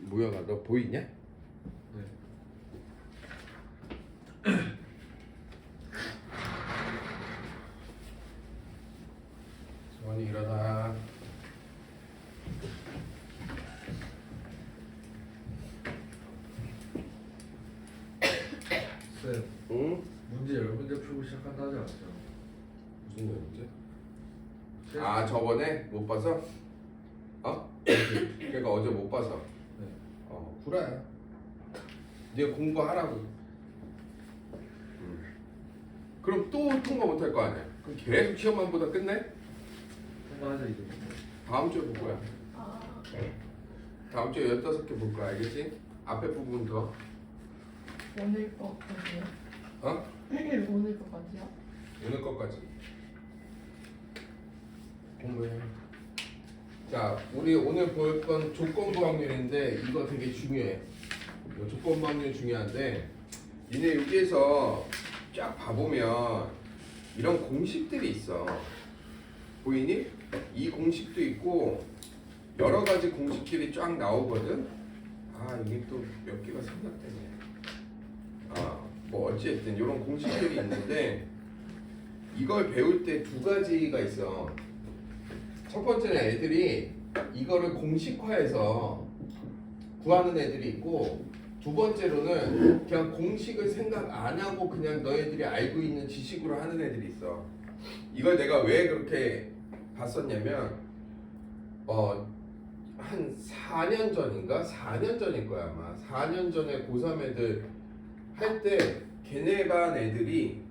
모여가 너 보이냐? 네. 정원이 일어나. 쌤, 응? 문제 10문제 풀고 시작한다 하지 않았죠? 무슨 문제? 쌤, 아 저번에 못 봐서? 어? 그러니까 어제 못 봐서. 네. 그래. 네가 공부하라고. 그럼 또 통과 못 할 거 아니야? 그럼 계속 시험만 보다 끝내? 통과하자 이제. 다음 주에 볼 거야. 다음 주에 15개 볼 거야, 알겠지? 앞에 부분 더. 오늘 거까지요? 어? 오늘 거까지요? 오늘 것까지. 공부해. 자, 우리 오늘 볼 건 조건부 확률인데 이거 되게 중요해. 이거 조건부 확률 중요한데 니네 여기에서 쫙 봐보면 이런 공식들이 있어. 보이니? 이 공식도 있고 여러 가지 공식들이 쫙 나오거든. 이게 또 몇 개가 생략되네. 뭐 어찌됐든 이런 공식들이 있는데 이걸 배울 때 두 가지가 있어. 첫 번째는 애들이 이거를 공식화해서 구하는 애들이 있고, 두 번째로는 그냥 공식을 생각 안 하고 그냥 너희들이 알고 있는 지식으로 하는 애들이 있어. 이걸 내가 왜 그렇게 봤었냐면 한 4년 전인가? 4년 전일 거야 아마. 4년 전에 고3 애들 할 때 걔네 반 애들이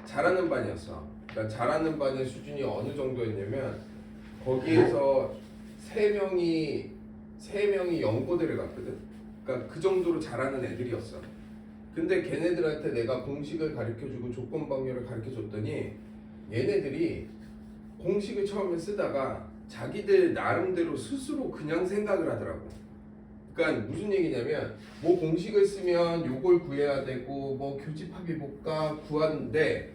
잘하는 반이었어. 그러니까 잘하는 반의 수준이 어느 정도였냐면 거기에서 세 명이 연고대를 갔거든. 그러니까 그 정도로 잘하는 애들이었어. 근데 걔네들한테 내가 공식을 가르쳐주고 조건 방열을 가르쳐줬더니 얘네들이 공식을 처음에 쓰다가 자기들 나름대로 스스로 그냥 생각을 하더라고. 그러니까 무슨 얘기냐면 뭐 공식을 쓰면 요걸 구해야 되고 뭐 교집합이 볼까 구하는데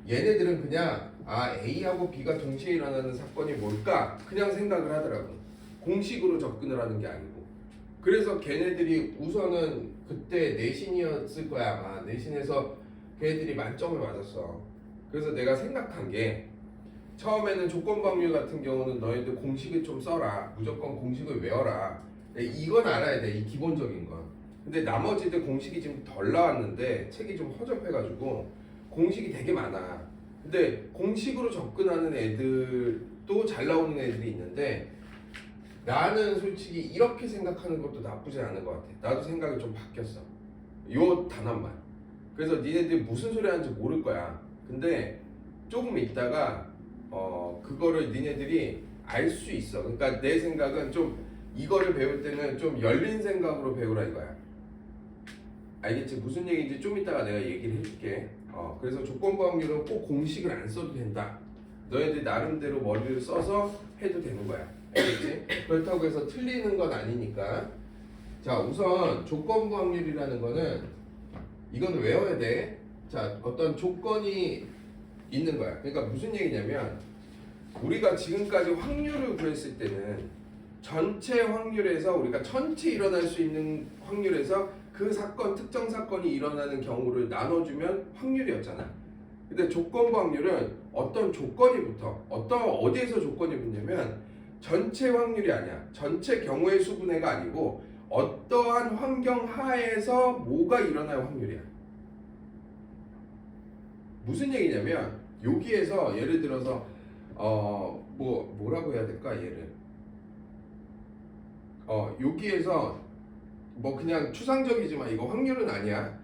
얘네들은 그냥 A하고 B가 동시에 일어나는 사건이 뭘까 그냥 생각을 하더라고. 공식으로 접근을 하는 게 아니고. 그래서 걔네들이 우선은 그때 내신이었을 거야 아마. 내신에서 걔네들이 만점을 맞았어. 그래서 내가 생각한 게 처음에는 조건부 확률 같은 경우는 너희들 공식을 좀 써라. 무조건 공식을 외워라. 이건 알아야 돼. 이 기본적인 건. 근데 나머지들 공식이 좀 덜 나왔는데 책이 좀 허접해가지고 공식이 되게 많아. 근데 공식으로 접근하는 애들도 잘 나오는 애들이 있는데 나는 솔직히 이렇게 생각하는 것도 나쁘지 않은 것 같아. 나도 생각이 좀 바뀌었어. 요 단어만. 그래서 니네들이 무슨 소리 하는지 모를 거야. 근데 조금 있다가 그거를 니네들이 알 수 있어. 그러니까 내 생각은 좀 이거를 배울 때는 좀 열린 생각으로 배우라 이거야. 알겠지? 무슨 얘기인지 좀 이따가 내가 얘기를 해줄게. 그래서 조건부 확률은 꼭 공식을 안 써도 된다. 너희들 나름대로 머리를 써서 해도 되는 거야. 알겠지? 그렇다고 해서 틀리는 건 아니니까. 자, 우선 조건부 확률이라는 거는 이건 외워야 돼. 자, 어떤 조건이 있는 거야. 그러니까 무슨 얘기냐면 우리가 지금까지 확률을 구했을 때는 전체 확률에서 우리가 전체 일어날 수 있는 확률에서 그 사건, 특정 사건이 일어나는 경우를 나눠주면 확률이었잖아. 근데 조건부 확률은 어떤 조건이 붙어. 어디에서 조건이 붙냐면 전체 확률이 아니야. 전체 경우의 수분해가 아니고 어떠한 환경 하에서 뭐가 일어날 확률이야. 무슨 얘기냐면 여기에서 예를 들어서 뭐라고 해야 될까 얘를 여기에서 뭐 그냥 추상적이지만 이거 확률은 아니야.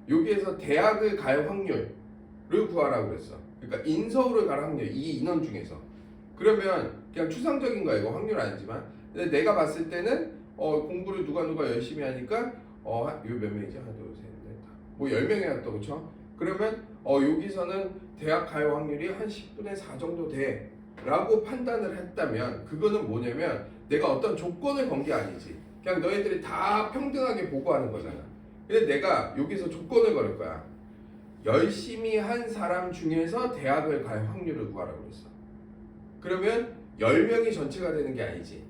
여기에서 대학을 갈 확률을 구하라고 그랬어. 그러니까 인서울을 갈 확률 이 인원 중에서. 그러면 그냥 추상적인 거야. 이거 확률 아니지만. 근데 내가 봤을 때는 공부를 누가 열심히 하니까 요 몇 명이지? 하나 둘 셋 넷 뭐 10명이 왔다 그쵸? 그러면 여기서는 대학 갈 확률이 한 10분의 4 정도 돼 라고 판단을 했다면 그거는 뭐냐면 내가 어떤 조건을 건 게 아니지. 그냥 너희들이 다 평등하게 보고하는 거잖아. 근데 내가 여기서 조건을 걸을 거야. 열심히 한 사람 중에서 대학을 갈 확률을 구하라고 그랬어. 그러면 10명이 전체가 되는 게 아니지.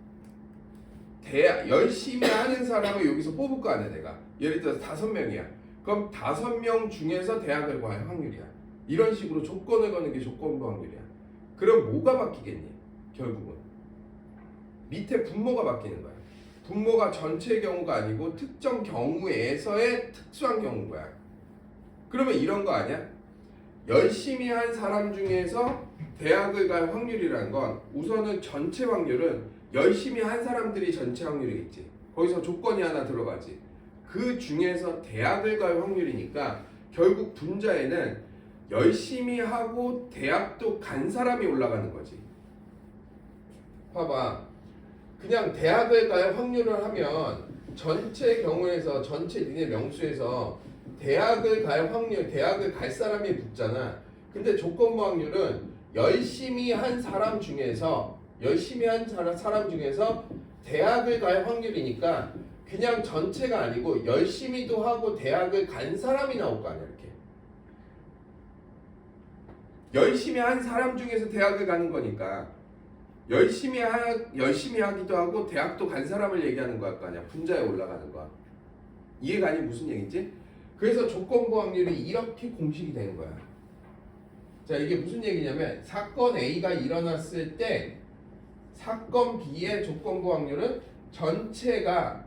열심히 하는 사람을 여기서 뽑을 거 아니야 내가. 예를 들어서 5명이야. 그럼 5명 중에서 대학을 갈 확률이야. 이런 식으로 조건을 거는 게 조건부 확률이야. 그럼 뭐가 바뀌겠니? 결국은 밑에 분모가 바뀌는 거야. 분모가 전체 경우가 아니고 특정 경우에서의 특수한 경우인 거야. 그러면 이런 거 아니야? 열심히 한 사람 중에서 대학을 갈 확률이라는 건 우선은 전체 확률은 열심히 한 사람들이 전체 확률이겠지. 거기서 조건이 하나 들어가지. 그 중에서 대학을 갈 확률이니까 결국 분자에는 열심히 하고 대학도 간 사람이 올라가는 거지. 봐봐. 그냥 대학을 갈 확률을 하면 전체 경우에서 전체 니네 명수에서 대학을 갈 확률, 대학을 갈 사람이 붙잖아. 근데 조건부 확률은 열심히 한 사람 중에서 대학을 갈 확률이니까 그냥 전체가 아니고 열심히도 하고 대학을 간 사람이 나올 거 아니야. 이렇게 열심히 한 사람 중에서 대학을 가는 거니까 열심히 하기도 하고 대학도 간 사람을 얘기하는 거야. 아니야. 분자에 올라가는 거야. 이해가니? 무슨 얘기지? 그래서 조건부 확률이 이렇게 공식이 되는 거야. 자, 이게 무슨 얘기냐면 사건 A가 일어났을 때 사건 B의 조건부 확률은 전체가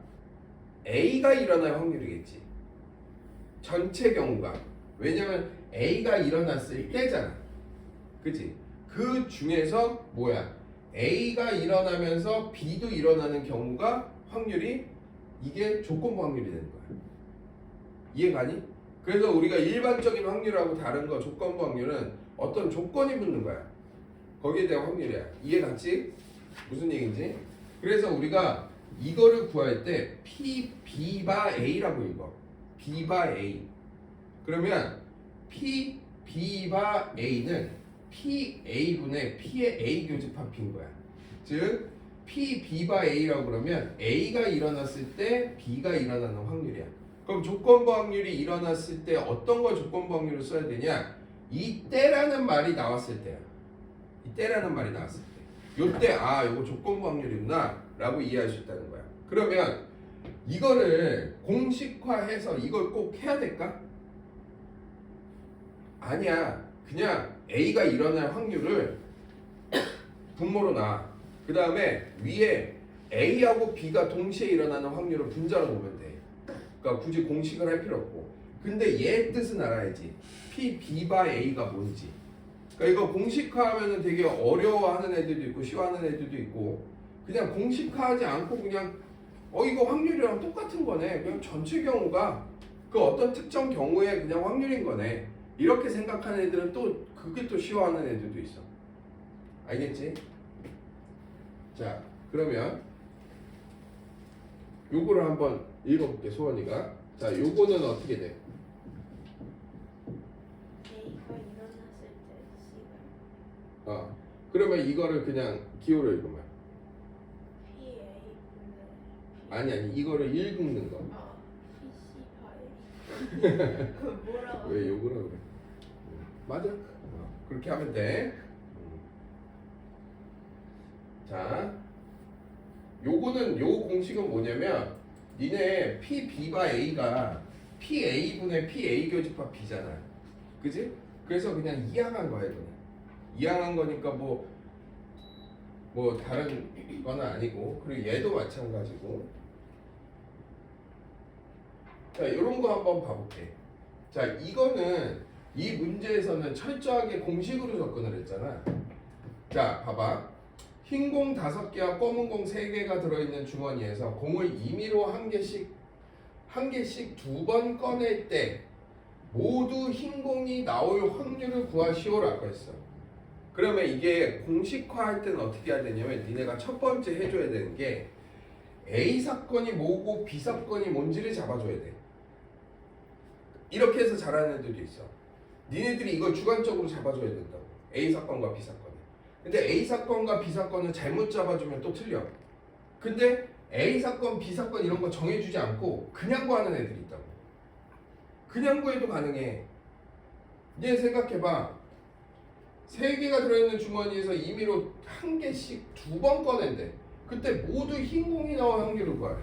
A가 일어날 확률이겠지. 전체 경우가. 왜냐면 A가 일어났을 때잖아. 그치? 그 중에서 뭐야? A가 일어나면서 B도 일어나는 경우가 확률이 이게 조건부 확률이 되는 거야. 이해가니? 그래서 우리가 일반적인 확률하고 다른 거 조건부 확률은 어떤 조건이 붙는 거야. 거기에 대한 확률이야. 이해갔지? 무슨 얘기인지? 그래서 우리가 이거를 구할 때 P, B바 A라고 읽어. B바 A. 그러면 P, B바 A는 PA분의 P의 A 교집합 P인 거야. 즉 P, B바 A라고 그러면 A가 일어났을 때 B가 일어나는 확률이야. 그럼 조건부 확률이 일어났을 때 어떤 걸 조건부 확률을 써야 되냐? 이때라는 말이 나왔을 때야. 이때라는 말이 나왔을 때. 요때 요거 조건부 확률이구나 라고 이해할 수 있다는 거야. 그러면 이거를 공식화해서 이걸 꼭 해야 될까? 아니야. 그냥 A가 일어날 확률을 분모로 놔. 그 다음에 위에 A하고 B가 동시에 일어나는 확률을 분자로 보면 돼. 그러니까 굳이 공식을 할 필요 없고. 근데 얘 뜻은 알아야지. P, B바 A가 뭔지. 그러니까 이거 공식화하면 되게 어려워하는 애들도 있고 쉬워하는 애들도 있고 그냥 공식화하지 않고 그냥 이거 확률이랑 똑같은 거네. 그냥 전체 경우가 그 어떤 특정 경우에 그냥 확률인 거네. 이렇게 생각하는 애들은 또 그게 또 쉬워하는 애들도 있어. 알겠지? 자, 그러면 요거를 한번 읽어볼게, 소원이가. 자, 요거는 어떻게 돼? A가 일어났을 때 C가 그러면 이거를 그냥 기호로 읽으면 PA 아니 이거를 읽는 거. PC 파일 뭐라고? 왜 욕을 하고 그래? 맞아. 그렇게 하면 돼. 자, 요거는 요 공식은 뭐냐면 니네 P, B바 A가 PA분의 PA 교집합 B잖아. 그지? 그래서 그냥 이항한 거야 이거는. 이항한 거니까 뭐 다른 건 아니고 그리고 얘도 마찬가지고. 자, 요런 거 한번 봐볼게. 자, 이거는 이 문제에서는 철저하게 공식으로 접근을 했잖아. 자, 봐봐. 흰 공 5개와 검은 공 3개가 들어있는 주머니에서 공을 임의로 한 개씩 2번 꺼낼 때 모두 흰 공이 나올 확률을 구하시오라고 했어. 그러면 이게 공식화할 때는 어떻게 해야 되냐면 니네가 첫 번째 해줘야 되는 게 A 사건이 뭐고 B 사건이 뭔지를 잡아줘야 돼. 이렇게 해서 잘하는 애들도 있어. 니네들이 이걸 주관적으로 잡아줘야 된다고. A 사건과 B 사건. 근데 A 사건과 B 사건을 잘못 잡아주면 또 틀려. 근데 A 사건, B 사건 이런 거 정해주지 않고 그냥 구하는 애들이 있다고. 그냥 구해도 가능해. 얘 생각해봐. 3개가 들어있는 주머니에서 임의로 한 개씩 2번 꺼낸대. 그때 모두 흰 공이 나올 확률을 구하래.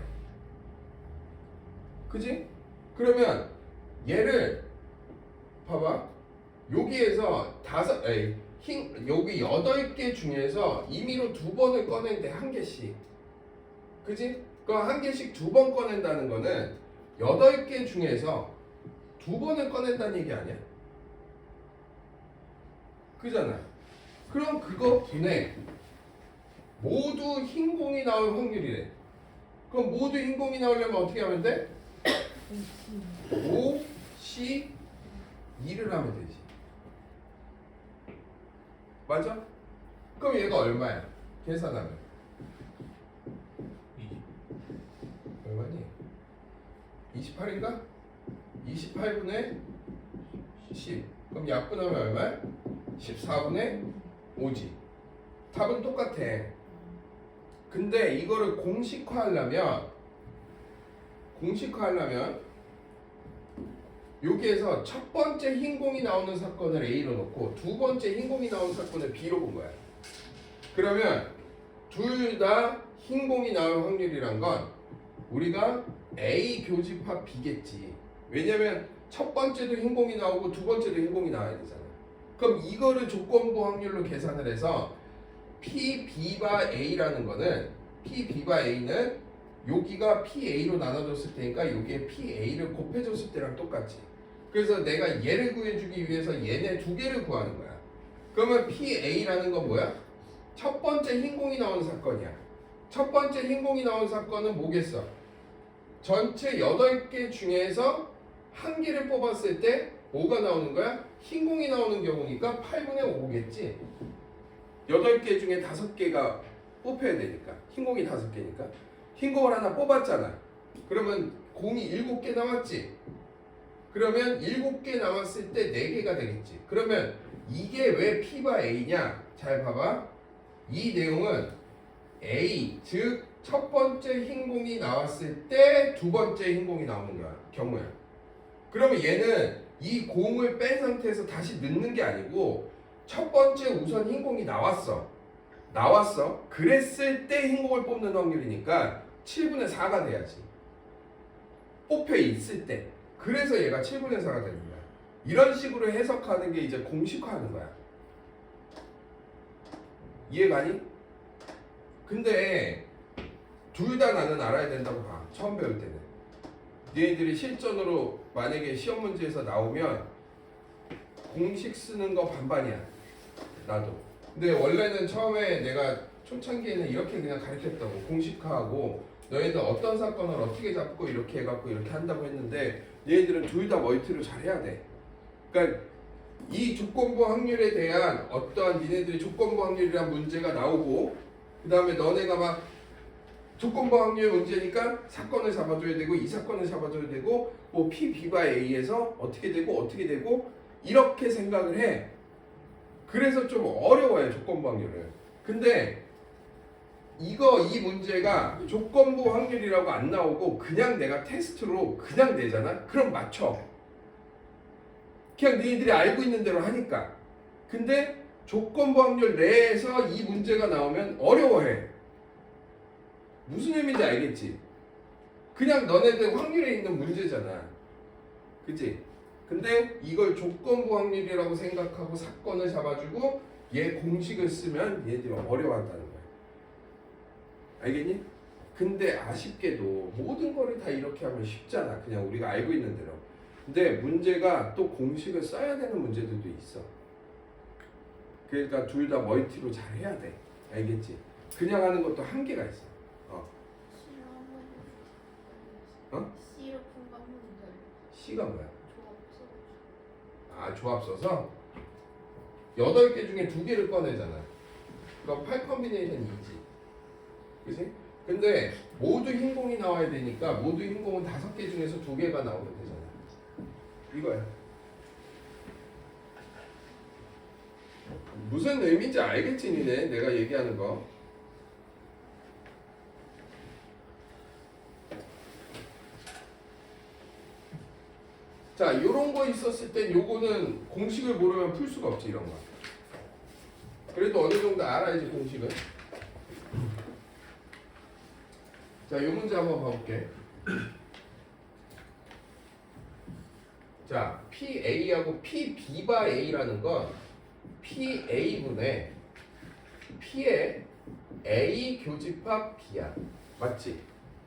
그지? 그러면 얘를 봐봐. 여기에서 여기 8개 중에서 임의로 2번을 꺼낸대. 한 개씩. 그지? 그럼 한 개씩 2번 꺼낸다는 거는 8개 중에서 2번을 꺼낸다는 얘기 아니야? 그잖아. 그럼 그거 분해. 모두 흰 공이 나올 확률이래. 그럼 모두 흰 공이 나오려면 어떻게 하면 돼? 5, C, 2를 하면 되지. 맞아? 그럼 얘가 얼마야? 계산하면 얼마니? 28인가? 28분의 10. 그럼 약분하면 얼마야? 14분의 5지. 답은 똑같아. 근데 이거를 공식화하려면 여기에서 첫 번째 흰 공이 나오는 사건을 A로 놓고 두 번째 흰 공이 나오는 사건을 B로 본 거야. 그러면 둘 다 흰 공이 나올 확률이란 건 우리가 A 교집합 B겠지. 왜냐면 첫 번째도 흰 공이 나오고 두 번째도 흰 공이 나와야 되잖아. 그럼 이거를 조건부 확률로 계산을 해서 P, B바 A라는 거는 P, B바 A는 여기가 PA로 나눠줬을 테니까 여기에 PA를 곱해줬을 때랑 똑같지. 그래서 내가 얘를 구해주기 위해서 얘네 두 개를 구하는 거야. 그러면 PA라는 건 뭐야? 첫 번째 흰 공이 나오는 사건이야. 첫 번째 흰 공이 나오는 사건은 뭐겠어? 전체 8개 중에서 한 개를 뽑았을 때 뭐가 나오는 거야? 흰 공이 나오는 경우니까 8분의 5겠지. 8개 중에 5개가 뽑혀야 되니까. 흰 공이 5개니까. 흰 공을 하나 뽑았잖아. 그러면 공이 7개 남았지. 그러면 7개 남았을 때 4개가 되겠지. 그러면 이게 왜 P바 A냐? 잘 봐봐. 이 내용은 A, 즉 첫 번째 흰 공이 나왔을 때 두 번째 흰 공이 나오는 거야. 경우야. 그러면 얘는 이 공을 뺀 상태에서 다시 넣는 게 아니고 첫 번째 우선 흰 공이 나왔어. 그랬을 때 흰 공을 뽑는 확률이니까 7분의 4가 돼야지. 뽑혀 있을 때. 그래서 얘가 7분의 4가 되는 거야. 이런 식으로 해석하는 게 이제 공식화하는 거야. 이해가니? 근데 둘 다 나는 알아야 된다고 봐. 처음 배울 때는. 너희들이 실전으로 만약에 시험 문제에서 나오면 공식 쓰는 거 반반이야. 나도. 근데 원래는 처음에 내가 초창기에는 이렇게 그냥 가르쳤다고. 공식화하고 너희들 어떤 사건을 어떻게 잡고 이렇게 해갖고 이렇게 한다고 했는데 얘들은 둘 다 멀티를 잘 해야 돼. 그러니까 이 조건부 확률에 대한 어떠한 니네들이 조건부 확률이란 문제가 나오고 그 다음에 너네가 막 조건부 확률 문제니까 사건을 잡아줘야 되고 이 사건을 잡아줘야 되고 뭐 P, B바 A에서 어떻게 되고 이렇게 생각을 해. 그래서 좀 어려워요 조건부 확률을. 근데 이 문제가 조건부 확률이라고 안 나오고 그냥 내가 테스트로 그냥 내잖아? 그럼 맞춰. 그냥 너희들이 알고 있는 대로 하니까. 근데 조건부 확률 내에서 이 문제가 나오면 어려워해. 무슨 의미인지 알겠지? 그냥 너네들 확률에 있는 문제잖아. 그치? 근데 이걸 조건부 확률이라고 생각하고 사건을 잡아주고 얘 공식을 쓰면 얘들이 어려워한다는 거야. 알겠니? 근데 아쉽게도 모든 거를 다 이렇게 하면 쉽잖아. 그냥 우리가 알고 있는 대로. 근데 문제가 또 공식을 써야 되는 문제들도 있어. 그러니까 둘 다 멀티로 잘 해야 돼. 알겠지? 그냥 하는 것도 한계가 있어. C로 푼 거 한 번도 C가 뭐야? 조합 써가지고. 아, 조합 써서 8개 중에 2개를 꺼내잖아. 그럼 8 컨비네이션 2지. 그치? 근데 모두 흰 공이 나와야 되니까 모두 흰 공은 5개 중에서 2개가 나오면 되잖아. 이거야. 무슨 의미인지 알겠지 니네? 내가 얘기하는 거. 자, 요런 거 있었을 땐 요거는 공식을 모르면 풀 수가 없지, 이런 거. 그래도 어느 정도 알아야지, 공식은. 자, 이 문제 한번 봐볼게. 자, PA하고 PB바 A라는 건 PA분의 P의 A 교집합 B야. 맞지?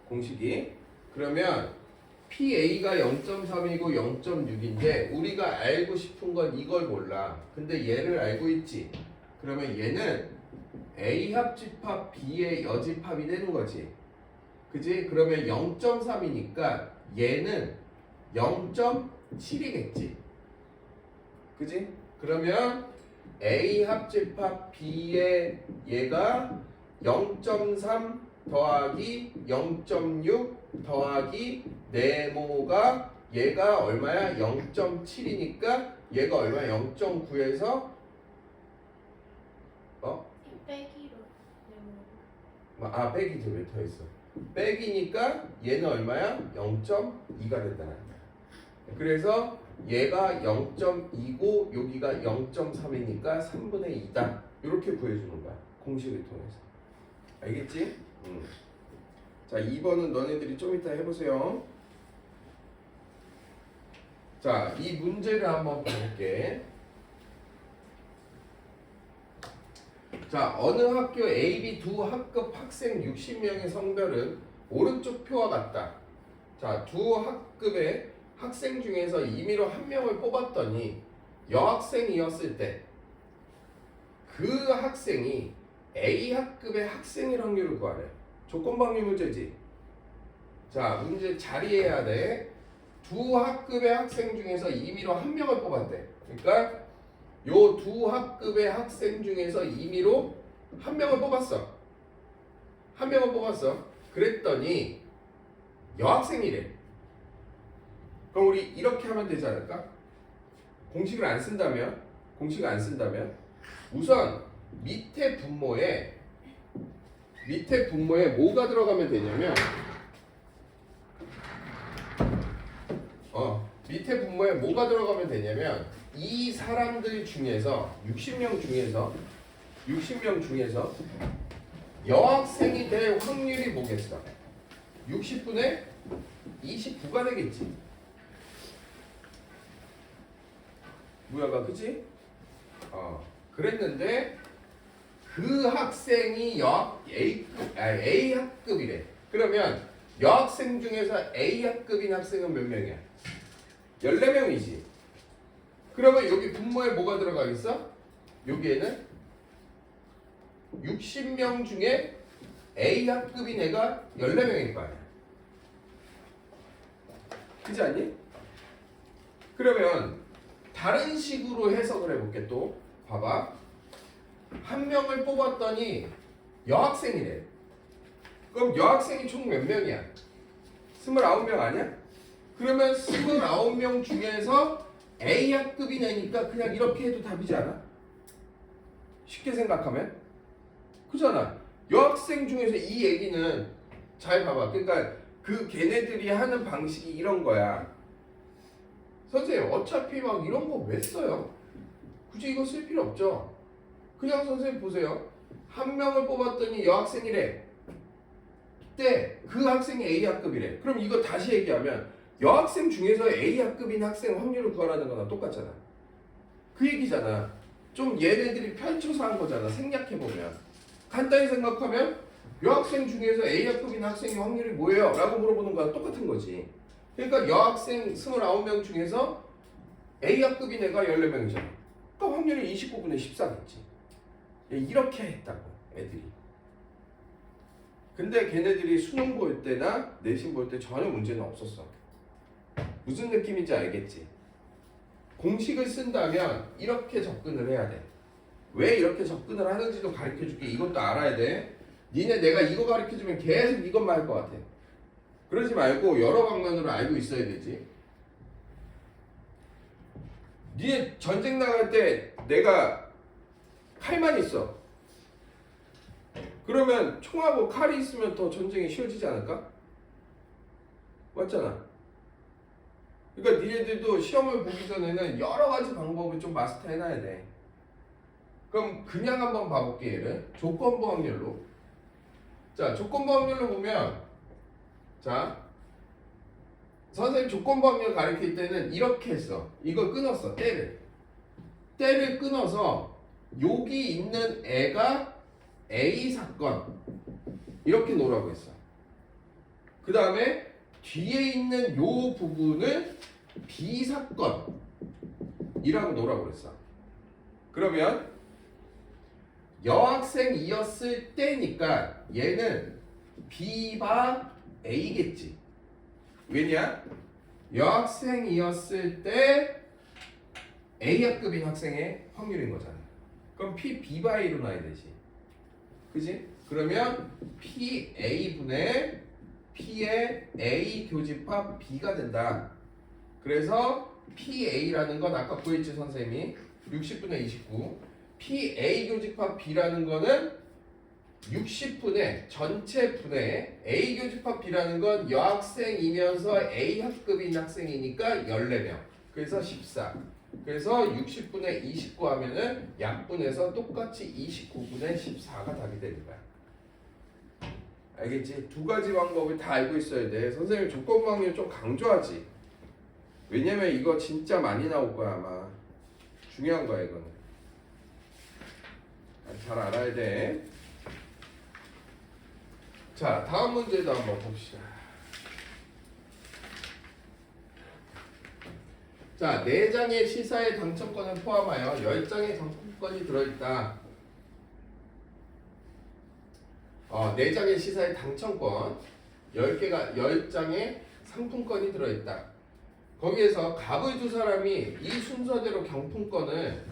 공식이. 그러면 PA가 0.3이고 0.6인데 우리가 알고 싶은 건 이걸 몰라. 근데 얘를 알고 있지. 그러면 얘는 A 합집합 B의 여집합이 되는 거지. 그지? 그러면 0.3이니까 얘는 0.7이겠지. 그지? 그러면 A 합집합 B의 얘가 0.3 더하기 0.6 더하기 네모가 얘가 얼마야? 0.7이니까 얘가 얼마야? 0.9에서 빼기로 네모. 빼기 왜 더했어? 빼기니까 얘는 얼마야? 0.2가 된다는 거야. 그래서 얘가 0.2고 여기가 0.3이니까 3분의 2다. 이렇게 구해주는 거야. 공식을 통해서. 알겠지? 자, 2번은 너네들이 좀 이따 해보세요. 자, 이 문제를 한번 볼게. 자, 어느 학교 A, B 두 학급 학생 60명의 성별은 오른쪽 표와 같다. 자, 두 학급의 학생 중에서 임의로 한 명을 뽑았더니 여학생이었을 때 그 학생이 A 학급의 학생일 확률을 구하래. 조건방류 문제지. 자, 문제 자리해야 돼. 두 학급의 학생 중에서 임의로 한 명을 뽑았대. 그러니까 요 두 학급의 학생 중에서 임의로 한 명을 뽑았어. 한 명을 뽑았어. 그랬더니 여학생이래. 그럼 우리 이렇게 하면 되지 않을까? 공식을 안 쓴다면 우선 밑에 분모에 뭐가 들어가면 되냐면 밑에 분모에 뭐가 들어가면 되냐면 이 사람들 중에서 60명 중에서 여학생이 될 확률이 뭐겠어? 60분의 29가 되겠지. 무야가 그치? 그랬는데 그 학생이 A 학급이래. 그러면 여학생 중에서 A 학급인 학생은 몇 명이야? 14명이지. 그러면 여기 분모에 뭐가 들어가겠어? 여기에는 60명 중에 A 학급인 애가 14명일 거 아니야. 그렇지 않니? 그러면 다른 식으로 해석을 해볼게. 또 봐봐. 한 명을 뽑았더니 여학생이래. 그럼 여학생이 총 몇 명이야? 29명 아니야? 그러면 29명 중에서 A 학급인 애니까 그냥 이렇게 해도 답이지 않아? 쉽게 생각하면? 그잖아. 여학생 중에서 이 얘기는 잘 봐봐. 그러니까 그 걔네들이 하는 방식이 이런 거야. 선생님 어차피 막 이런 거 왜 써요? 굳이 이거 쓸 필요 없죠. 그냥 선생님 보세요. 한 명을 뽑았더니 여학생이래. 때 그 학생이 A 학급이래. 그럼 이거 다시 얘기하면 여학생 중에서 A 학급인 학생 확률을 구하라는 거랑 똑같잖아. 그 얘기잖아. 좀 얘네들이 펼쳐서 한 거잖아. 생략해보면. 간단히 생각하면 여학생 중에서 A 학급인 학생의 확률이 뭐예요? 라고 물어보는 거랑 똑같은 거지. 그러니까 여학생 29명 중에서 A 학급인 애가 14명이잖아. 그러니까 확률이 29분의 14겠지. 이렇게 했다고 애들이. 근데 걔네들이 수능 볼 때나 내신 볼 때 전혀 문제는 없었어. 무슨 느낌인지 알겠지? 공식을 쓴다면 이렇게 접근을 해야 돼. 왜 이렇게 접근을 하는지도 가르쳐줄게. 이것도 알아야 돼. 니네 내가 이거 가르쳐주면 계속 이것만 할 것 같아. 그러지 말고 여러 방면으로 알고 있어야 되지. 니네 전쟁 나갈 때 내가 칼만 있어. 그러면 총하고 칼이 있으면 더 전쟁이 쉬워지지 않을까? 맞잖아. 그러니까 니네들도 시험을 보기 전에는 여러 가지 방법을 좀 마스터 해놔야 돼. 그럼 그냥 한번 봐볼게. 얘를 조건부 확률로. 자, 조건부 확률로 보면 자, 선생님 조건부 확률 가르칠 때는 이렇게 했어. 이걸 끊었어. 때를 끊어서 여기 있는 애가 A 사건 이렇게 놓으라고 했어. 그 다음에 뒤에 있는 요 부분을 B 사건 이라고 놓으라고 그랬어. 그러면 여학생이었을 때니까 얘는 B바 A겠지. 왜냐? 여학생이었을 때 A학급인 학생의 확률인 거잖아. 그럼 P B바 A로 놔야 되지. 그지? 그러면 P A분의 P의 A 교집합 B가 된다. 그래서 PA라는 건 아까 구했지 선생님이 60분의 29 PA 교집합 B라는 거는 60분의 전체 분의 A 교집합 B라는 건 여학생이면서 A 학급인 학생이니까 14명 그래서 14 그래서 60분의 29 하면은 약분해서 똑같이 29분의 14가 답이 되는 거야. 알겠지? 두 가지 방법을 다 알고 있어야 돼. 선생님 조건부 확률 좀 강조하지. 왜냐면 이거 진짜 많이 나올 거야 아마. 중요한 거야 이거는. 잘 알아야 돼. 자, 다음 문제도 한번 봅시다. 자, 4장의 시사의 당첨권을 포함하여 10장의 상품권이 들어있다. 4장의 시사의 당첨권 10장의 상품권이 들어있다. 거기에서 갑의 두 사람이 이 순서대로 경품권을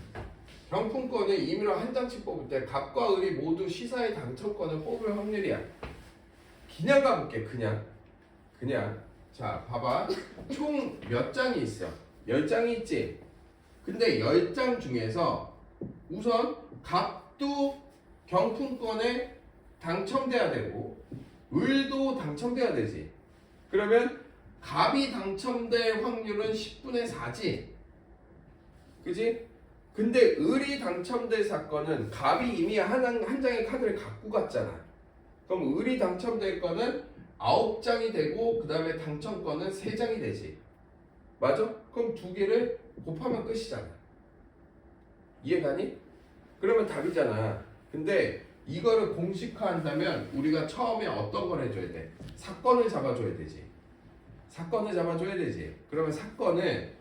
임의로 한 장씩 뽑을 때 갑과 을이 모두 시사의 당첨권을 뽑을 확률이야. 그냥 가볼게. 그냥 자 봐봐. 총 몇 장이 있어? 10장이 있지. 근데 10장 중에서 우선 갑도 경품권에 당첨돼야 되고 을도 당첨돼야 되지. 그러면 갑이 당첨될 확률은 10분의 4지. 그지? 근데 을이 당첨될 사건은 갑이 이미 한 장의 카드를 갖고 갔잖아. 그럼 을이 당첨될 거는 9장이 되고 그 다음에 당첨권은 3장이 되지. 맞아? 그럼 두 개를 곱하면 끝이잖아. 이해가니? 그러면 답이잖아. 근데 이거를 공식화한다면 우리가 처음에 어떤 걸 해줘야 돼? 사건을 잡아줘야 되지. 그러면 사건은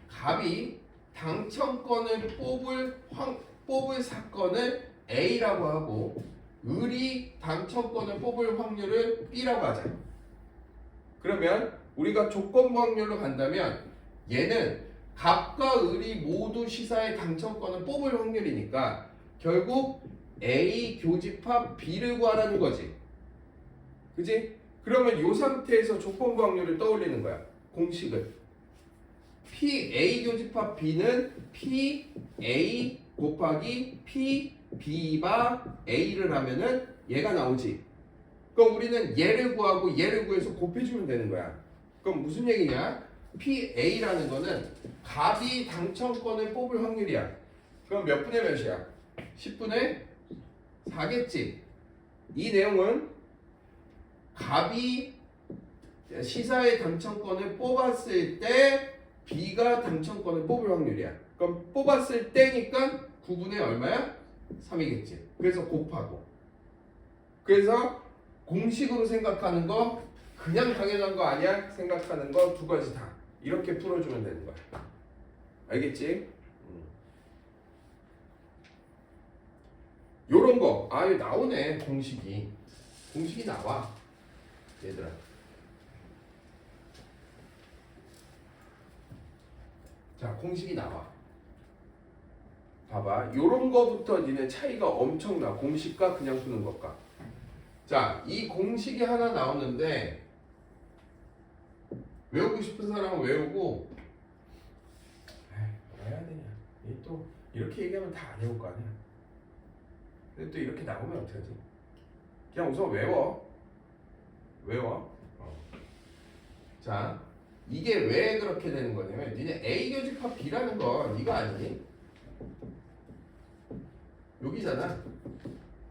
갑이 당첨권을 뽑을 사건을 A라고 하고 을이 당첨권을 뽑을 확률을 B라고 하자. 그러면 우리가 조건부 확률로 간다면 얘는 갑과 을이 모두 시사의 당첨권을 뽑을 확률이니까 결국 A 교집합 B를 구하라는 거지. 그지? 그러면 이 상태에서 조건부 확률을 떠올리는 거야. 공식을. PA 교집합 B는 PA 곱하기 PB바 A를 하면은 얘가 나오지. 그럼 우리는 얘를 구하고 얘를 구해서 곱해주면 되는 거야. 그럼 무슨 얘기냐? PA라는 거는 갑이 당첨권을 뽑을 확률이야. 그럼 몇 분의 몇이야? 10분의 4겠지. 이 내용은 갑이 시사의 당첨권을 뽑았을 때 B가 당첨권을 뽑을 확률이야. 그럼 뽑았을 때니까 9분의 얼마야? 3이겠지. 그래서 곱하고. 그래서 공식으로 생각하는 거 그냥 당연한 거 아니야? 생각하는 거 두 가지 다. 이렇게 풀어주면 되는 거야. 알겠지? 요런 거. 여기 나오네. 공식이 나와. 얘들아. 자, 공식이 나와. 봐봐. 요런 거부터 니네 차이가 엄청나. 공식과 그냥 푸는 것과. 자, 이 공식이 하나 나오는데 외우고 싶은 사람은 외우고 뭐 해야 되냐. 또 이렇게 얘기하면 다 안 외울 거 아니야. 근데 또 이렇게 나오면 어떡하지? 그냥 우선 외워. 자, 이게 왜 그렇게 되는 거냐면 니네 A 교집합 B라는 건 이거 아니니? 여기잖아.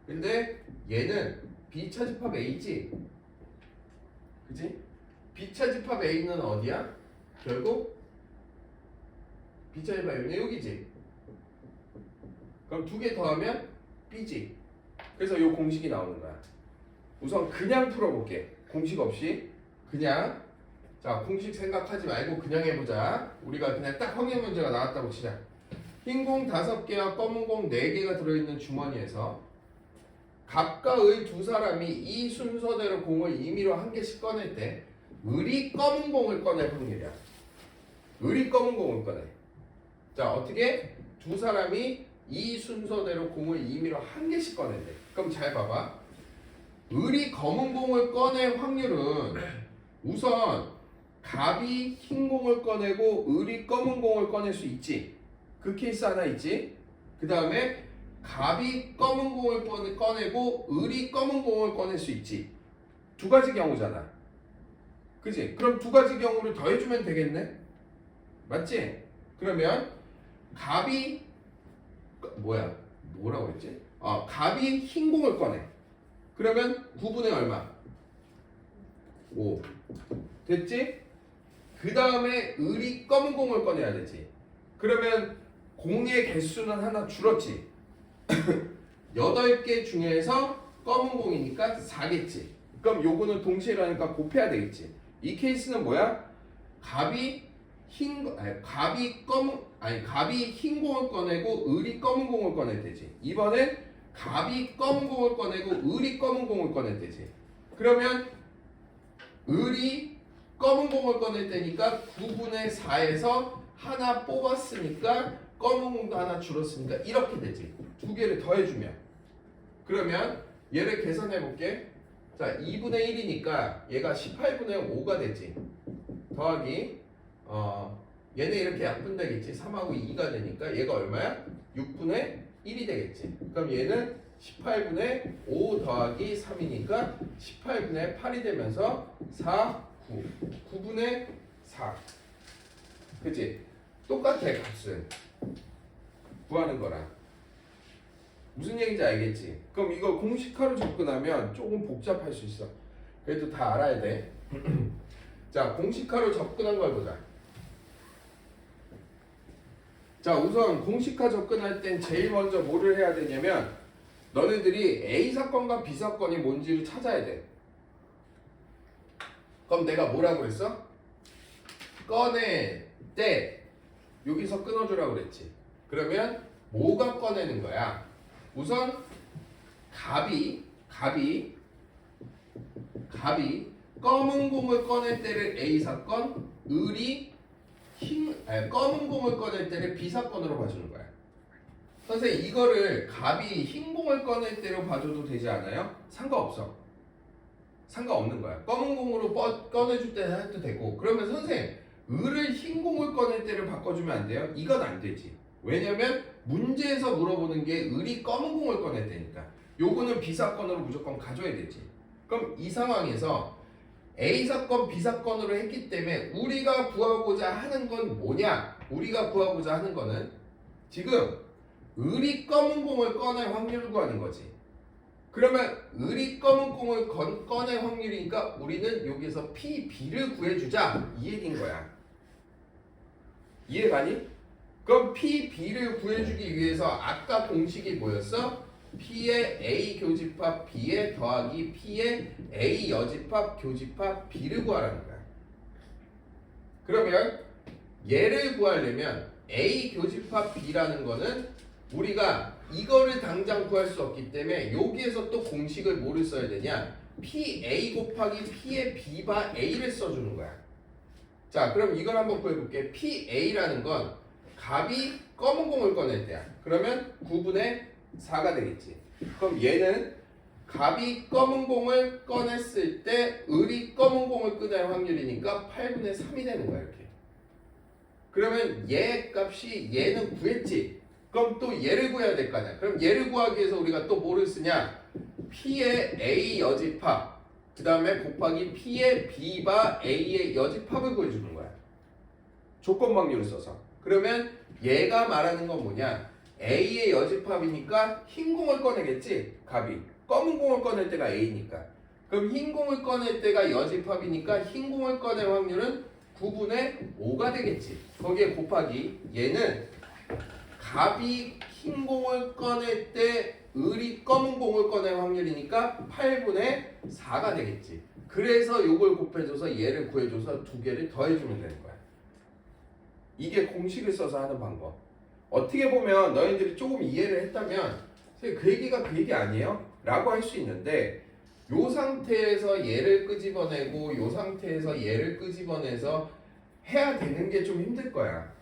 근데 얘는 B 차집합 A지. 그지? B차집합 A는 어디야? 결국 B차집합 A는 여기지. 그럼 두 개 더하면 B지. 그래서 요 공식이 나오는 거야. 우선 그냥 풀어볼게. 공식 없이 그냥. 자, 공식 생각하지 말고 그냥 해보자. 우리가 그냥 딱 확률 문제가 나왔다고 치자. 흰 공 5개와 검은 공 4개가 들어있는 주머니에서 각각 의 두 사람이 이 순서대로 공을 임의로 한 개씩 꺼낼 때 을이 검은 공을 꺼낼 확률이야. 을이 검은 공을 꺼내. 자, 어떻게? 두 사람이 이 순서대로 공을 임의로 한 개씩 꺼낸대. 그럼 잘 봐봐. 을이 검은 공을 꺼낼 확률은 우선 갑이 흰 공을 꺼내고 을이 검은 공을 꺼낼 수 있지. 그 케이스 하나 있지. 그 다음에 갑이 검은 공을 꺼내고 을이 검은 공을 꺼낼 수 있지. 두 가지 경우잖아. 그지? 그럼 두 가지 경우를 더해주면 되겠네? 맞지? 그러면 갑이 뭐라고 했지? 갑이 흰 공을 꺼내. 그러면 9분의 얼마? 5. 됐지? 그 다음에 을이 검은 공을 꺼내야 되지. 그러면 공의 개수는 하나 줄었지. 8개 중에서 검은 공이니까 4겠지. 그럼 요거는 동시에 일어나니까 곱해야 되겠지. 이 케이스는 뭐야? 갑이 흰 공을 꺼내고 을이 검은 공을 꺼낼 때지. 이번엔 갑이 검은 공을 꺼내고 을이 검은 공을 꺼낼 때지. 그러면 을이 검은 공을 꺼낼 때니까 9분의 4에서 하나 뽑았으니까 검은 공도 하나 줄었으니까 이렇게 되지. 두 개를 더해주면. 그러면 얘를 계산해 볼게. 자, 2분의 1이니까 얘가 18분의 5가 되지. 더하기 얘네 이렇게 약분되겠지. 3하고 2가 되니까 얘가 얼마야? 6분의 1이 되겠지. 그럼 얘는 18분의 5 더하기 3이니까 18분의 8이 되면서 4, 9. 9분의 4. 그치? 똑같아, 값은. 구하는 거랑. 무슨 얘기인지 알겠지? 그럼 이거 공식화로 접근하면 조금 복잡할 수 있어. 그래도 다 알아야 돼. 자, 공식화로 접근한 걸 보자. 자, 우선 공식화 접근할 땐 제일 먼저 뭐를 해야 되냐면 너네들이 A 사건과 B 사건이 뭔지를 찾아야 돼. 그럼 내가 뭐라고 그랬어? 꺼낼 때 여기서 끊어주라고 그랬지. 그러면 뭐가 꺼내는 거야? 우선 갑이 검은 공을 꺼낼 때를 A 사건, 을이 검은 공을 꺼낼 때를 B 사건으로 봐주는 거야. 선생님, 이거를 갑이 흰 공을 꺼낼 때로 봐줘도 되지 않아요? 상관없어. 상관없는 거야. 검은 공으로 꺼내줄 때는 해도 되고. 그러면 선생님, 을을 흰 공을 꺼낼 때를 바꿔주면 안 돼요? 이건 안 되지. 왜냐면 문제에서 물어보는 게 을이 검은 공을 꺼낼 때니까. 요거는 B 사건으로 무조건 가져야 되지. 그럼 이 상황에서 A 사건, B 사건으로 했기 때문에 우리가 구하고자 하는 건 뭐냐? 우리가 구하고자 하는 거는 지금 을이 검은 공을 꺼낼 확률을 구하는 거지. 그러면 을이 검은 공을 꺼낼 확률이니까 우리는 여기서 P, B를 구해주자 이 얘기인 거야. 이해가니? 그럼 P, B를 구해주기 위해서 아까 공식이 뭐였어? P의 A 교집합 B에 더하기 P의 A 여집합 교집합 B를 구하라는 거야. 그러면 얘를 구하려면 A 교집합 B라는 거는 우리가 이거를 당장 구할 수 없기 때문에 여기에서 또 공식을 뭐를 써야 되냐? PA 곱하기 P의 B바 A를 써주는 거야. 자, 그럼 이걸 한번 구해볼게. PA라는 건 갑이 검은 공을 꺼낼 때야. 그러면 9분의 4가 되겠지. 그럼 얘는 갑이 검은 공을 꺼냈을 때 을이 검은 공을 꺼낼 확률이니까 8분의 3이 되는 거야, 이렇게. 그러면 얘 값이 얘는 구했지. 그럼 또 얘를 구해야 될 거 아니야. 그럼 얘를 구하기 위해서 우리가 또 뭐를 쓰냐? P의 A 여집합 그 다음에 곱하기 P의 B바 A의 여집합을 구해주는 거야. 조건방률을 써서. 그러면 얘가 말하는 건 뭐냐? A의 여집합이니까 흰 공을 꺼내겠지? 갑이. 검은 공을 꺼낼 때가 A니까. 그럼 흰 공을 꺼낼 때가 여집합이니까 흰 공을 꺼낼 확률은 9분의 5가 되겠지. 거기에 곱하기 얘는 갑이 흰 공을 꺼낼 때 을이 검은 공을 꺼낼 확률이니까 8분의 4가 되겠지. 그래서 요걸 곱해줘서 얘를 구해줘서 두 개를 더해주면 되는 거야. 이게 공식을 써서 하는 방법. 어떻게 보면 너희들이 조금 이해를 했다면 선생님 그 얘기가 그 얘기 아니에요? 라고 할 수 있는데 요 상태에서 얘를 끄집어내고 요 상태에서 얘를 끄집어내서 해야 되는 게 좀 힘들 거야.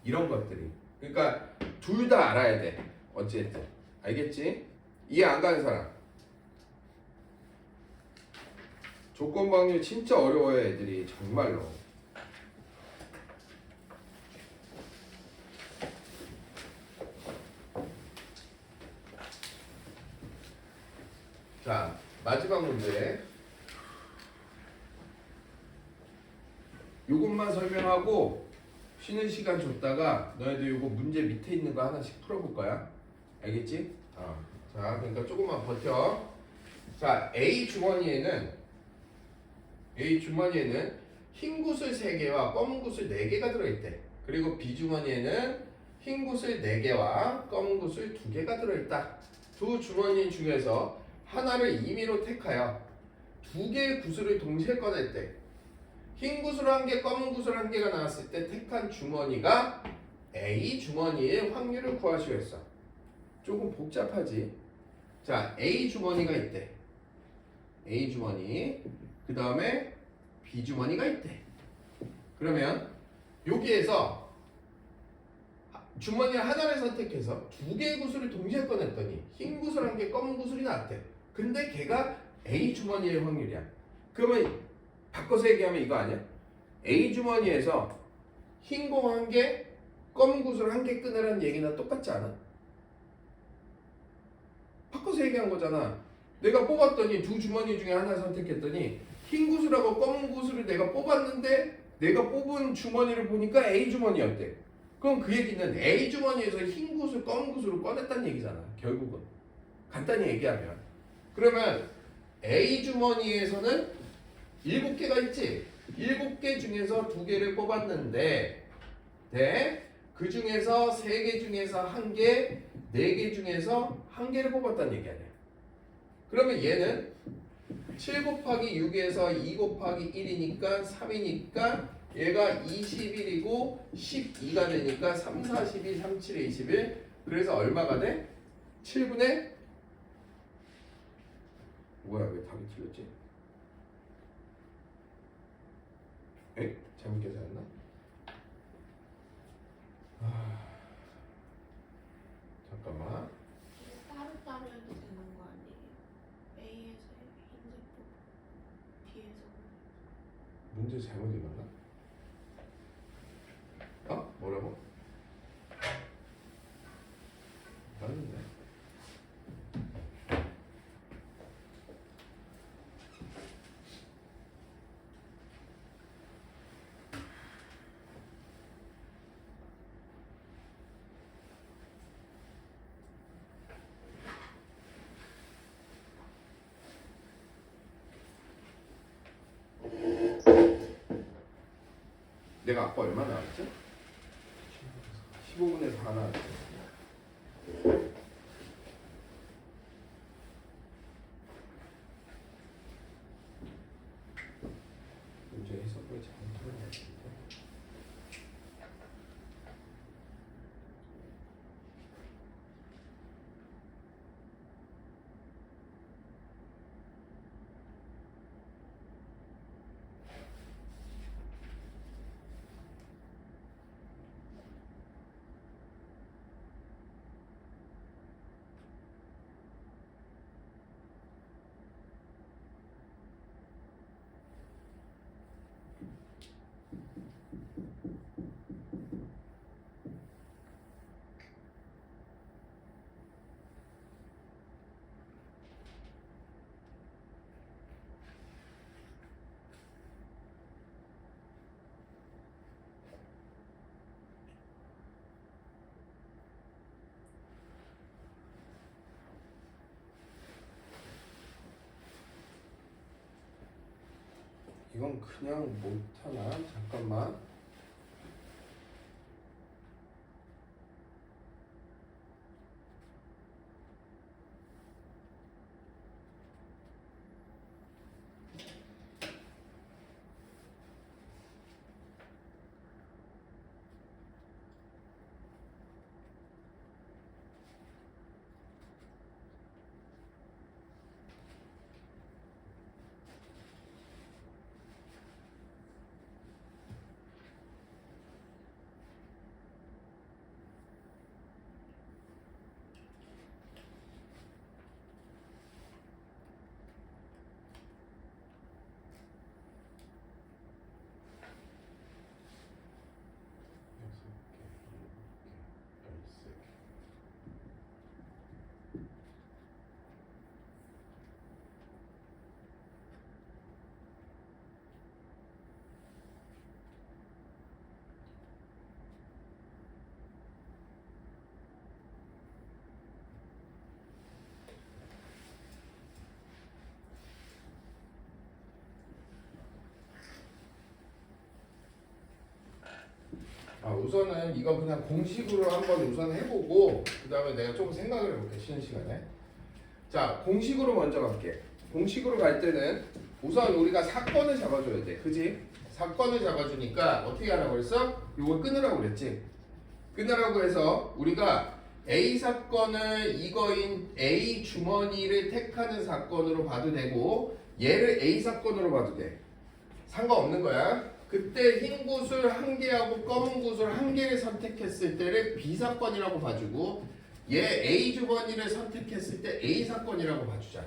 이런 것들이. 그러니까 둘 다 알아야 돼. 어쨌든. 알겠지? 이해 안 가는 사람. 조건방류 진짜 어려워요 애들이. 정말로. 자, 마지막 문제. 요것만 설명하고 쉬는 시간 줬다가 너희들 요거 문제 밑에 있는 거 하나씩 풀어볼 거야. 알겠지? 자, 그러니까 조금만 버텨. 자, A 주머니에는 흰 구슬 3개와 검은 구슬 4개가 들어있대. 그리고 B 주머니에는 흰 구슬 4개와 검은 구슬 2개가 들어있다. 두 주머니 중에서 하나를 임의로 택하여 2개의 구슬을 동시에 꺼낼 때 흰 구슬 1개, 검은 구슬 1개가 나왔을 때 택한 주머니가 A 주머니의 확률을 구하시오. 조금 복잡하지? 자, A 주머니가 있대. A 주머니. 그 다음에 B 주머니가 있대. 그러면 여기에서 주머니 하나를 선택해서 2개의 구슬을 동시에 꺼냈더니 흰 구슬 1개, 검은 구슬이 나왔대. 근데 걔가 A 주머니의 확률이야. 그러면 바꿔서 얘기하면 이거 아니야? A 주머니에서 흰 공 1개, 검은 구슬 1개 끊으라는 얘기나 똑같지 않아? 바꿔서 얘기한 거잖아. 내가 뽑았더니 두 주머니 중에 하나 선택했더니 흰 구슬하고 검은 구슬을 내가 뽑았는데 내가 뽑은 주머니를 보니까 A 주머니였대. 그럼 그 얘기는 A 주머니에서 흰 구슬, 검은 구슬을 꺼냈다는 얘기잖아. 결국은. 간단히 얘기하면. 그러면 A 주머니에서는 7개가 있지. 7개 중에서 2개를 뽑았는데 그 중에서 3개 중에서 1개, 4개 중에서 1개를 뽑았다는 얘기 아니야. 그러면 얘는 7 곱하기 6에서 2 곱하기 1이니까 3이니까 얘가 21이고 12가 되니까 3, 4, 12, 3, 7, 21. 그래서 얼마가 돼? 7분의 뭐야 왜 답이 틀렸지? 에? 잘못 계산했나? 잠깐만. 따로따로 해도 되는 거 아니에요? A에서 흰색 뽑고 B에서 문제 잘못 읽었나? 뭐라고? 맞는데. 내가 아까 얼마 나왔지? 15분의 4 나왔지. 문제 해석을 잘못한 것 같은데. 이건 그냥 못하나? 잠깐만. 우선은 이거 그냥 공식으로 한번 우선 해보고 그 다음에 내가 조금 생각을 해볼게 쉬는 시간에. 자, 공식으로 먼저 갈게. 공식으로 갈 때는 우선 우리가 사건을 잡아줘야 돼, 그지? 사건을 잡아주니까 어떻게 하라고 그랬어? 이걸 끊으라고 그랬지. 끊으라고 해서 우리가 A 사건을 이거인 A 주머니를 택하는 사건으로 봐도 되고 얘를 A 사건으로 봐도 돼. 상관없는 거야. 그때 흰 구슬 한 개하고 검은 구슬 한 개를 선택했을 때를 B 사건이라고 봐주고 얘 A 주머니를 선택했을 때 A 사건이라고 봐주자.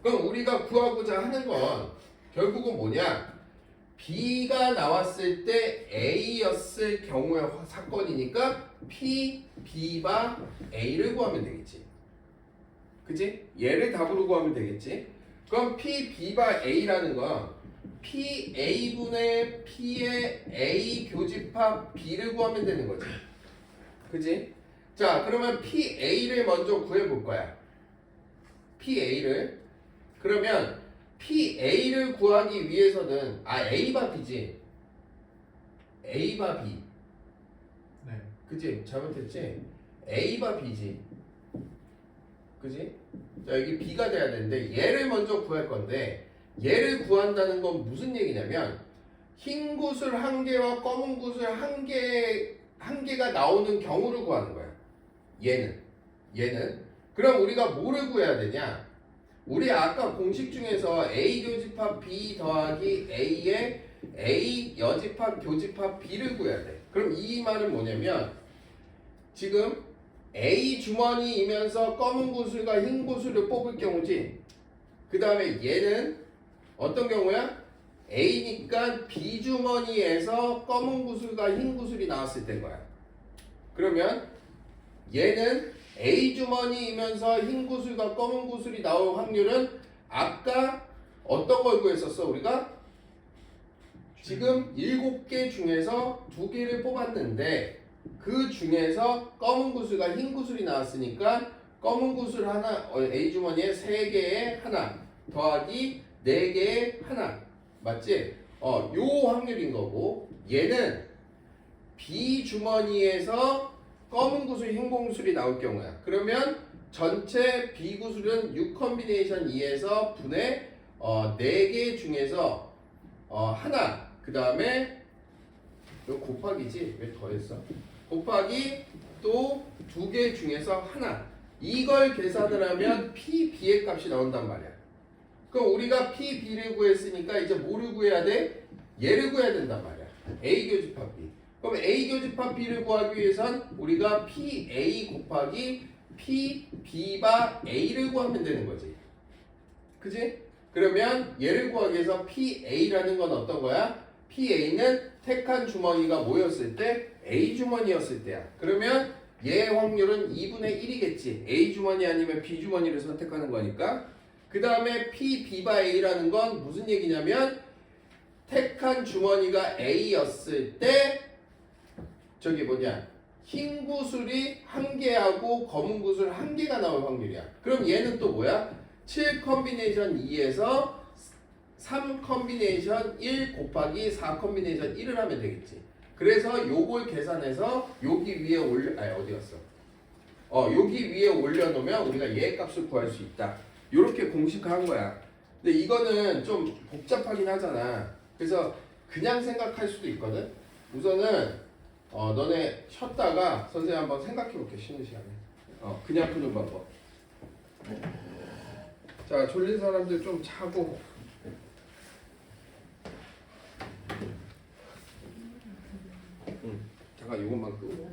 그럼 우리가 구하고자 하는 건 결국은 뭐냐? B가 나왔을 때 A였을 경우의 사건이니까 P, B바 A를 구하면 되겠지. 그치? 얘를 답으로 구하면 되겠지. 그럼 P, B바 A라는 건 P, A분의 P의 A 교집합 B를 구하면 되는 거지. 그치? 자, 그러면 P, A를 먼저 구해볼 거야. P, A를. 그러면 P, A를 구하기 위해서는 A바 B지. A바 B. 네. 그치? 잘못했지? A바 B지. 그치? 자, 여기 B가 돼야 되는데 얘를 먼저 구할 건데 얘를 구한다는 건 무슨 얘기냐면 흰 구슬 한 개와 검은 구슬 한 개가 나오는 경우를 구하는 거야. 얘는. 그럼 우리가 뭐를 구해야 되냐? 우리 아까 공식 중에서 A 교집합 B 더하기 A의 A 여집합 교집합 B를 구해야 돼. 그럼 이 말은 뭐냐면 지금 A 주머니이면서 검은 구슬과 흰 구슬을 뽑을 경우지. 그 다음에 얘는 어떤 경우야? A니까 B 주머니에서 검은 구슬과 흰 구슬이 나왔을 때인 거야. 그러면 얘는 A 주머니이면서 흰 구슬과 검은 구슬이 나올 확률은 아까 어떤 걸 구했었어 우리가? 지금 7개 중에서 2개를 뽑았는데 그 중에서 검은 구슬과 흰 구슬이 나왔으니까 검은 구슬 하나 A 주머니에 3개에 하나 더하기 4개에 하나 맞지? 요 확률인 거고 얘는 B 주머니에서 검은 구슬, 흰 구슬이 나올 경우야. 그러면 전체 B 구슬은 6 컴비네이션 2에서 분의 4개 중에서 하나 그 다음에 이거 곱하기지 왜 더했어? 곱하기 또 2개 중에서 하나 이걸 계산을 하면 P, B의 값이 나온단 말이야. 그럼 우리가 P, B를 구했으니까 이제 뭐를 구해야 돼? 얘를 구해야 된단 말이야. A 교집합 B. 그럼 A 교집합 B를 구하기 위해선 우리가 P, A 곱하기 P, B바 A를 구하면 되는 거지. 그지? 그러면 얘를 구하기 위해서 P, A라는 건 어떤 거야? P, A는 택한 주머니가 뭐였을 때? A 주머니였을 때야. 그러면 얘의 확률은 2분의 1이겠지. A 주머니 아니면 B 주머니를 선택하는 거니까. 그 다음에 P, B바 A라는 건 무슨 얘기냐면 택한 주머니가 A였을 때 저기 뭐냐 흰 구슬이 1개하고 검은 구슬 1개가 나올 확률이야. 그럼 얘는 또 뭐야? 7 컴비네이션 2에서 3 컨비네이션 1 곱하기 4 컨비네이션 1을 하면 되겠지. 그래서 요걸 계산해서 여기 위에 어디 갔어? 여기 위에 올려놓으면 우리가 얘 값을 구할 수 있다. 요렇게 공식화한 거야. 근데 이거는 좀 복잡하긴 하잖아. 그래서 그냥 생각할 수도 있거든. 우선은 너네 쉬었다가 선생님 한번 생각해 볼게. 쉬는 시간에. 그냥 푸는 방법. 자, 졸린 사람들 좀 자고. 잠깐 이것만 끄고.